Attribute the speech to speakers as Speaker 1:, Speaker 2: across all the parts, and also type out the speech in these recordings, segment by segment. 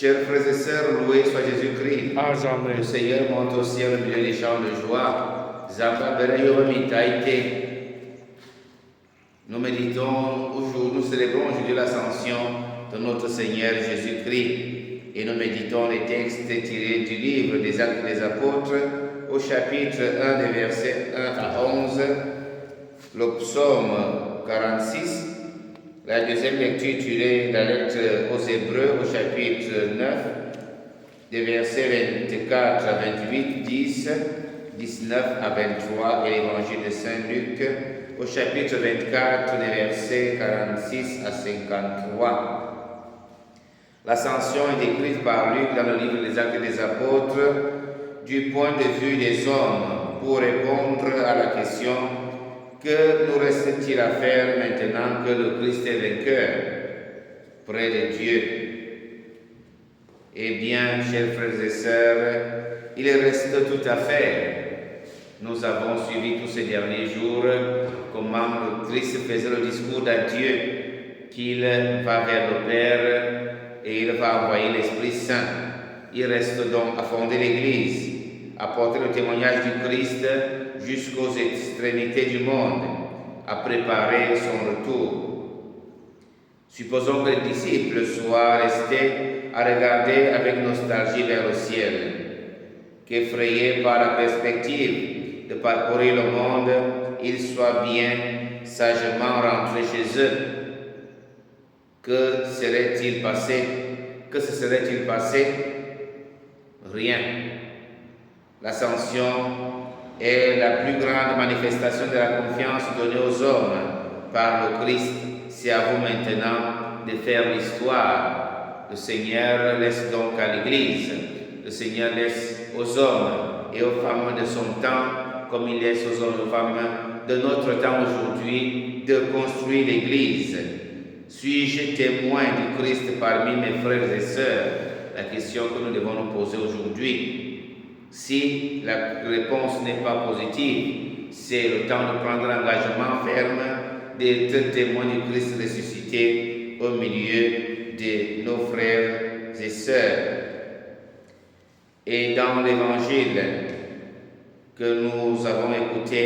Speaker 1: Chers frères et sœurs, loué soit Jésus-Christ.
Speaker 2: Amen.
Speaker 1: Le Seigneur monte au ciel au milieu des chants de joie. Nous méditons aujourd'hui, nous célébrons aujourd'hui l'ascension de notre Seigneur Jésus-Christ. Et nous méditons les textes tirés du livre des Actes des Apôtres au chapitre 1 des versets 1 à 11, le psaume 46, la deuxième lecture tirée de la lettre aux Hébreux au chapitre 9, des versets 24 à 28, 10, 19 à 23 et l'évangile de Saint Luc au chapitre 24 des versets 46 à 53. L'ascension est décrite par Luc dans le livre des Actes des Apôtres du point de vue des hommes pour répondre à la question: que nous reste-t-il à faire maintenant que le Christ est vainqueur près de Dieu? Eh bien, chers frères et sœurs, il reste tout à faire. Nous avons suivi tous ces derniers jours comment le Christ faisait le discours d'adieu, qu'il va vers le Père et il va envoyer l'Esprit Saint. Il reste donc à fonder l'Église, à porter le témoignage du Christ jusqu'aux extrémités du monde, à préparer son retour. Supposons que les disciples soient restés à regarder avec nostalgie vers le ciel, qu'effrayés par la perspective de parcourir le monde, ils soient bien sagement rentrés chez eux. Que serait-il passé? Que se serait-il passé? Rien. L'ascension est la plus grande manifestation de la confiance donnée aux hommes par le Christ. C'est à vous maintenant de faire l'histoire. Le Seigneur laisse donc à l'Église, le Seigneur laisse aux hommes et aux femmes de son temps, comme il laisse aux hommes et aux femmes de notre temps aujourd'hui, de construire l'Église. Suis-je témoin du Christ parmi mes frères et sœurs? La question que nous devons nous poser aujourd'hui. Si la réponse n'est pas positive, c'est le temps de prendre l'engagement ferme d'être témoin du Christ ressuscité au milieu de nos frères et sœurs. Et dans l'évangile que nous avons écouté,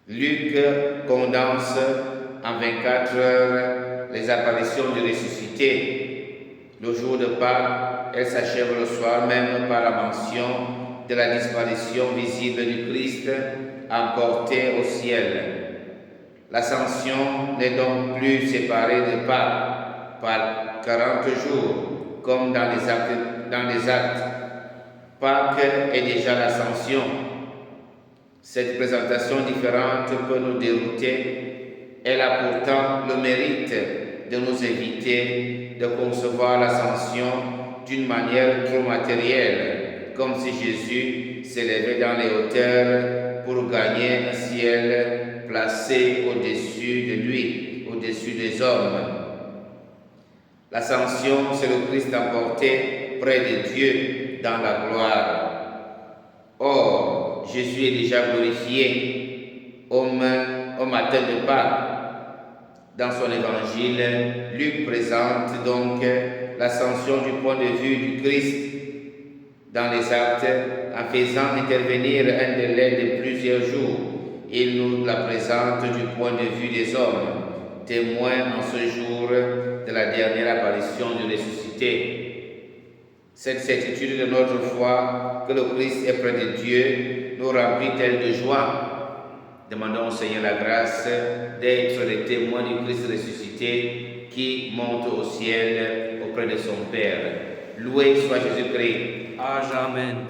Speaker 1: Luc condense en 24 heures les apparitions du ressuscité. Le jour de Pâques, elle s'achève le soir même par la mention de la disparition visible du Christ emporté au ciel. L'ascension n'est donc plus séparée de Pâques par 40 jours, comme dans les actes. Pâques est déjà l'ascension. Cette présentation différente peut nous dérouter. Elle a pourtant le mérite de nous éviter de concevoir l'ascension d'une manière trop matérielle, comme si Jésus s'élevait dans les hauteurs pour gagner un ciel placé au-dessus de lui, au-dessus des hommes. L'ascension, c'est le Christ emporté près de Dieu dans la gloire. Or, Jésus est déjà glorifié au matin de Pâques. Dans son évangile, Luc présente donc l'ascension du point de vue du Christ dans les actes en faisant intervenir un délai de plusieurs jours. Il nous la présente du point de vue des hommes, témoins en ce jour de la dernière apparition du ressuscité. Cette certitude de notre foi que le Christ est près de Dieu nous remplit-elle de joie? Demandons au Seigneur la grâce d'être les témoins du Christ ressuscité qui monte au ciel auprès de son Père. Loué soit Jésus-Christ.
Speaker 2: Amen.